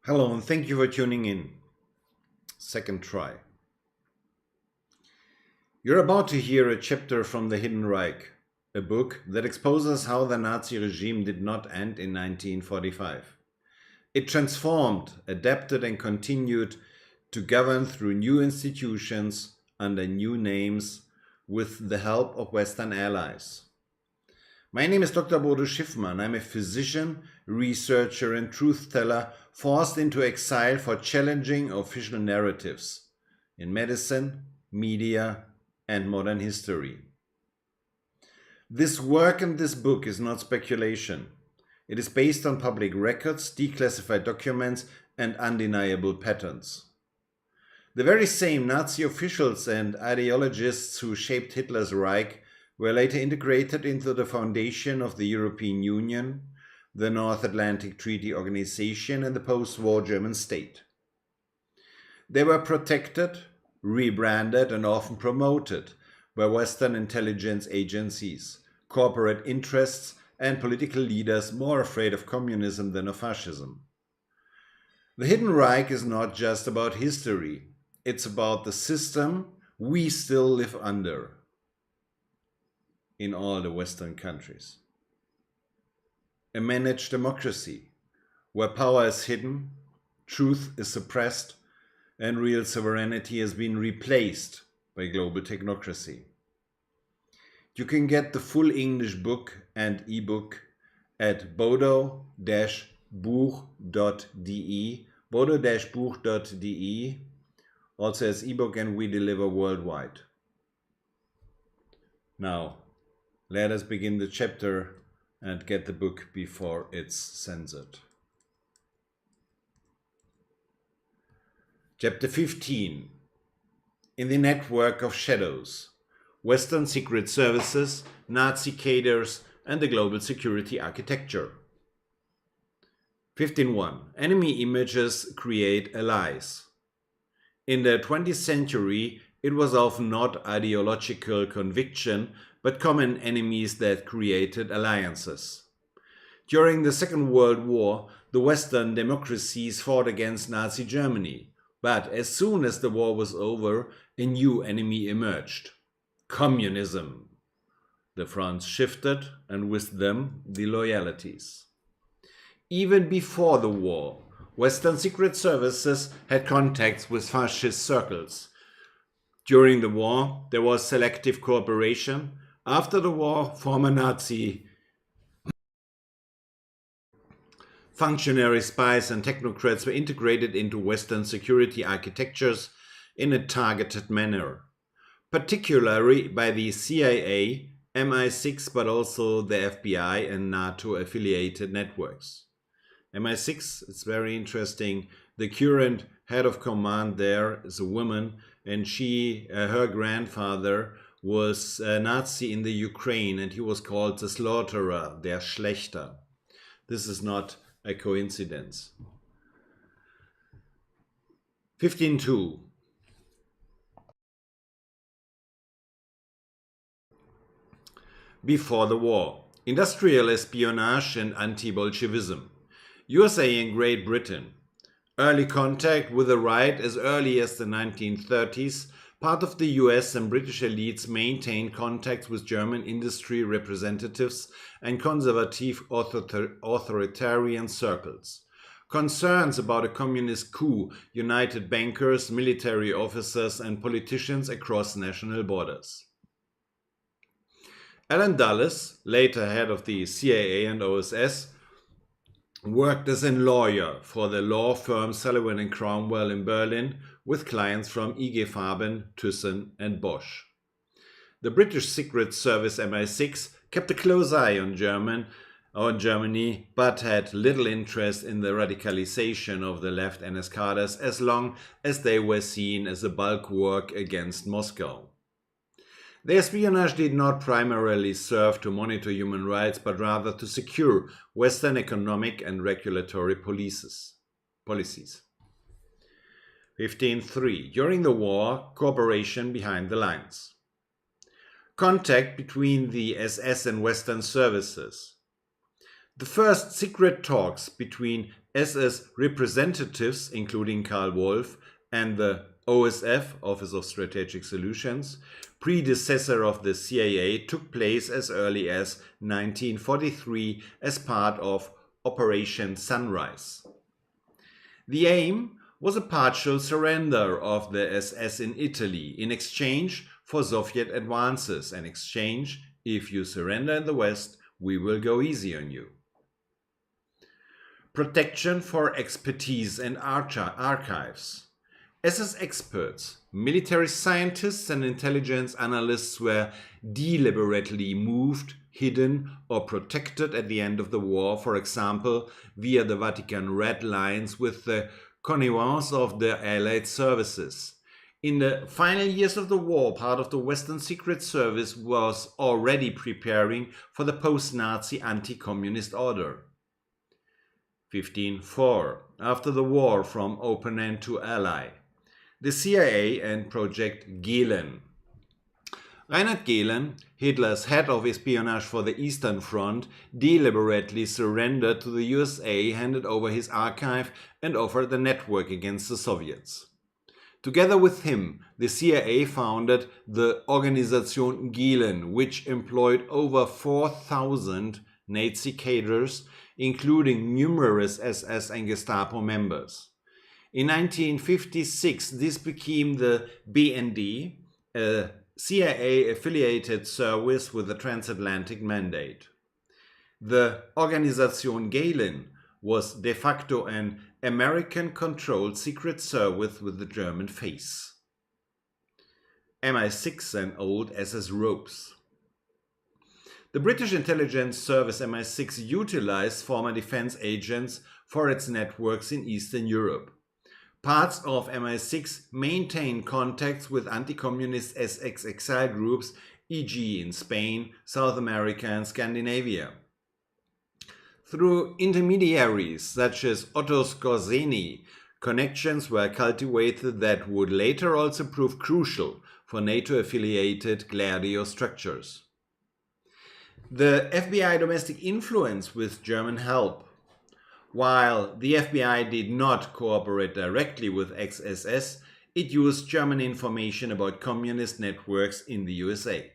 Hello and thank you for tuning in. Second try. You're about to hear a chapter from the Hidden Reich, a book that exposes how the Nazi regime did not end in 1945. It transformed, adapted and continued to govern through new institutions under new names with the help of Western allies. My name is Dr. Bodo Schiffmann. I'm a physician, researcher and truth-teller forced into exile for challenging official narratives in medicine, media and modern history. This work and this book is not speculation. It is based on public records, declassified documents and undeniable patterns. The very same Nazi officials and ideologists who shaped Hitler's Reich were later integrated into the foundation of the European Union, the North Atlantic Treaty Organization and the post-war German state. They were protected, rebranded and often promoted by Western intelligence agencies, corporate interests and political leaders more afraid of communism than of fascism. The Hidden Reich is not just about history, it's about the system we still live under in all the Western countries. A managed democracy, where power is hidden, truth is suppressed, and real sovereignty has been replaced by global technocracy. You can get the full English book and ebook at bodo-buch.de, bodo-buch.de, also as ebook, and we deliver worldwide. Now, let us begin the chapter and get the book before it's censored. Chapter 15. In the network of shadows, Western secret services, Nazi cadres, and the global security architecture. 15.1. Enemy images create allies. In the 20th century, it was often not ideological conviction, but common enemies that created alliances. During the Second World War, the Western democracies fought against Nazi Germany, but as soon as the war was over, a new enemy emerged: communism. The fronts shifted, and with them the loyalties. Even before the war, Western secret services had contacts with fascist circles. During the war, there was selective cooperation. After the war, former Nazi functionaries, spies and technocrats were integrated into Western security architectures in a targeted manner, particularly by the CIA, MI6, but also the FBI and NATO-affiliated networks. MI6, it's very interesting. The current head of command there is a woman, and her grandfather was a Nazi in the Ukraine, and he was called the slaughterer, der Schlechter. This is not a coincidence. 15.2. Before the war, industrial espionage and anti-Bolshevism. USA and Great Britain. Early contact with the right as early as the 1930s. Part of the US and British elites maintained contacts with German industry representatives and conservative authoritarian circles. Concerns about a communist coup united bankers, military officers and politicians across national borders. Alan Dulles, later head of the CIA and OSS, worked as a lawyer for the law firm Sullivan and Cromwell in Berlin, with clients from IG Farben, Thyssen and Bosch. The British Secret Service MI6 kept a close eye on Germany, but had little interest in the radicalization of the left NS cadres as long as they were seen as a bulwark against Moscow. The espionage did not primarily serve to monitor human rights, but rather to secure Western economic and regulatory policies. 15.3. During the war, cooperation behind the lines. Contact between the SS and Western services. The first secret talks between SS representatives, including Karl Wolff, and the OSF, Office of Strategic Solutions, predecessor of the CIA, took place as early as 1943 as part of Operation Sunrise. The aim was a partial surrender of the SS in Italy in exchange for Soviet advances, an exchange: if you surrender in the West, we will go easy on you. Protection for expertise and archives. SS experts, military scientists and intelligence analysts were deliberately moved, hidden, or protected at the end of the war, for example, via the Vatican Red Lines with the connivance of the Allied services. In the final years of the war, part of the Western Secret Service was already preparing for the post-Nazi anti-communist order. 15.4. After the war from opponent to ally. The CIA and Project Gehlen. Reinhard Gehlen, Hitler's head of espionage for the Eastern Front, deliberately surrendered to the USA, handed over his archive, and offered a network against the Soviets. Together with him, the CIA founded the Organisation Gehlen, which employed over 4,000 Nazi cadres, including numerous SS and Gestapo members. In 1956, this became the BND, a CIA-affiliated service with a transatlantic mandate. The Organisation Gehlen was de facto an American-controlled secret service with the German face. MI6 and old SS ropes. The British intelligence service MI6 utilized former defense agents for its networks in Eastern Europe. Parts of MI6 maintain contacts with anti-communist SS exile groups, e.g. in Spain, South America and Scandinavia. Through intermediaries such as Otto Skorzeny, connections were cultivated that would later also prove crucial for NATO-affiliated Gladio structures. The FBI domestic influence with German help. While the FBI did not cooperate directly with ex-SS, it used German information about communist networks in the USA.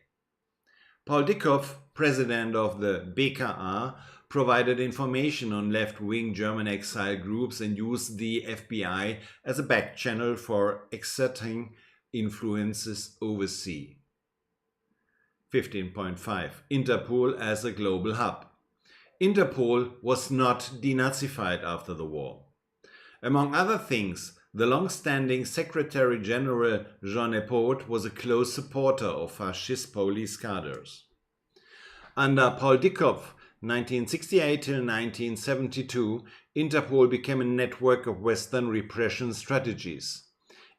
Paul Dickhoff, president of the BKA, provided information on left-wing German exile groups and used the FBI as a back channel for exerting influences overseas. 15.5. Interpol as a global hub. Interpol was not denazified after the war. Among other things, the long-standing Secretary General Jean Epaute was a close supporter of fascist police cadres. Under Paul Dickhoff, 1968 till 1972, Interpol became a network of Western repression strategies.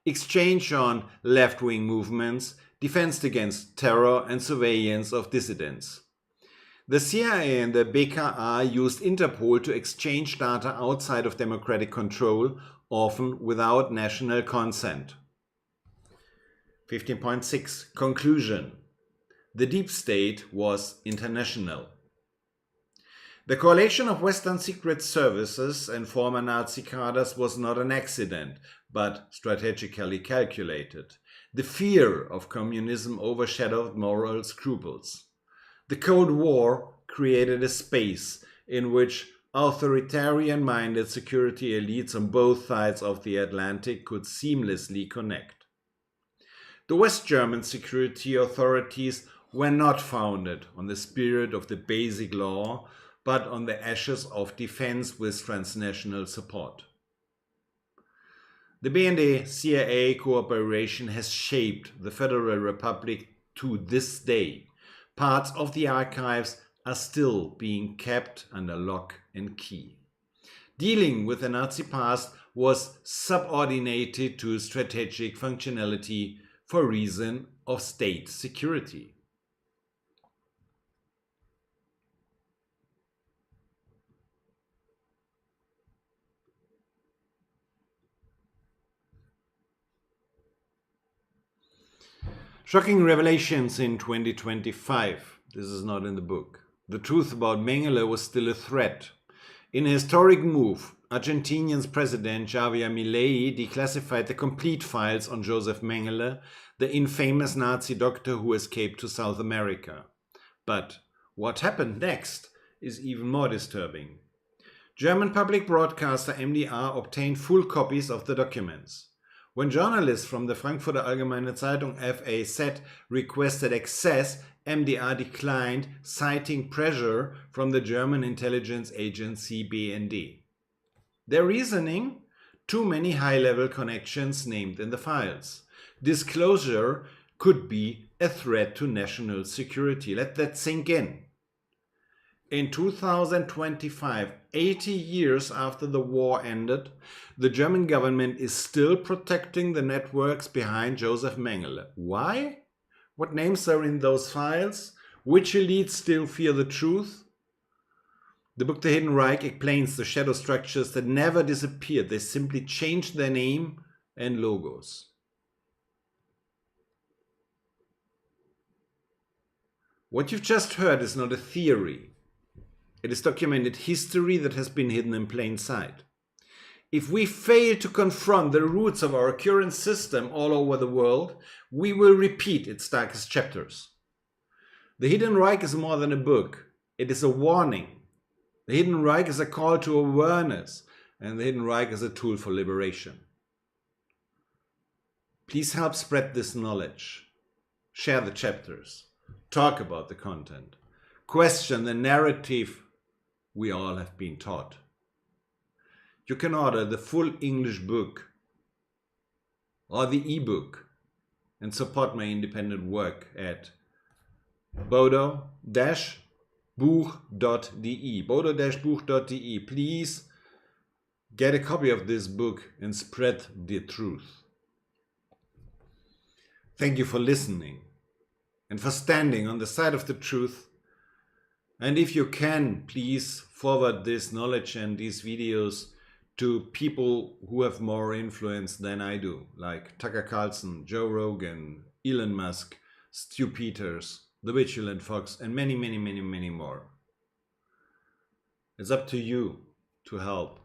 Exchange on left-wing movements, defense against terror and surveillance of dissidents. The CIA and the BKA used Interpol to exchange data outside of democratic control, often without national consent. 15.6. Conclusion. The deep state was international. The coalition of Western secret services and former Nazi cadres was not an accident, but strategically calculated. The fear of communism overshadowed moral scruples. The Cold War created a space in which authoritarian-minded security elites on both sides of the Atlantic could seamlessly connect. The West German security authorities were not founded on the spirit of the Basic Law, but on the ashes of defense with transnational support. The BND-CIA cooperation has shaped the Federal Republic to this day. Parts of the archives are still being kept under lock and key. Dealing with the Nazi past was subordinated to strategic functionality for reason of state security. Shocking revelations in 2025. This is not in the book. The truth about Mengele was still a threat. In a historic move, Argentinian's president Javier Milei declassified the complete files on Joseph Mengele, the infamous Nazi doctor who escaped to South America. But what happened next is even more disturbing. German public broadcaster MDR obtained full copies of the documents. When journalists from the Frankfurter Allgemeine Zeitung FAZ requested access, MDR declined, citing pressure from the German intelligence agency BND. Their reasoning? Too many high-level connections named in the files. Disclosure could be a threat to national security. Let that sink in. In 2025, 80 years after the war ended, the German government is still protecting the networks behind Joseph Mengele. Why? What names are in those files? Which elites still fear the truth? The book The Hidden Reich explains the shadow structures that never disappeared. They simply changed their name and logos. What you've just heard is not a theory. It is documented history that has been hidden in plain sight. If we fail to confront the roots of our current system all over the world, we will repeat its darkest chapters. The Hidden Reich is more than a book. It is a warning. The Hidden Reich is a call to awareness, and the Hidden Reich is a tool for liberation. Please help spread this knowledge. Share the chapters. Talk about the content. Question the narrative we all have been taught. You can order the full English book or the ebook and support my independent work at bodo-buch.de. bodo-buch.de. Please get a copy of this book and spread the truth. Thank you for listening and for standing on the side of the truth. And if you can, please forward this knowledge and these videos to people who have more influence than I do, like Tucker Carlson, Joe Rogan, Elon Musk, Stu Peters, The Vigilant Fox, and many, many, many, many more. It's up to you to help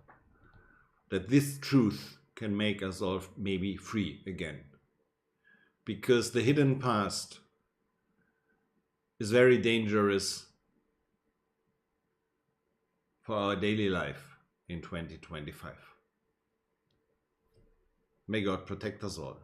that this truth can make us all maybe free again. Because the hidden past is very dangerous for our daily life in 2025. May God protect us all.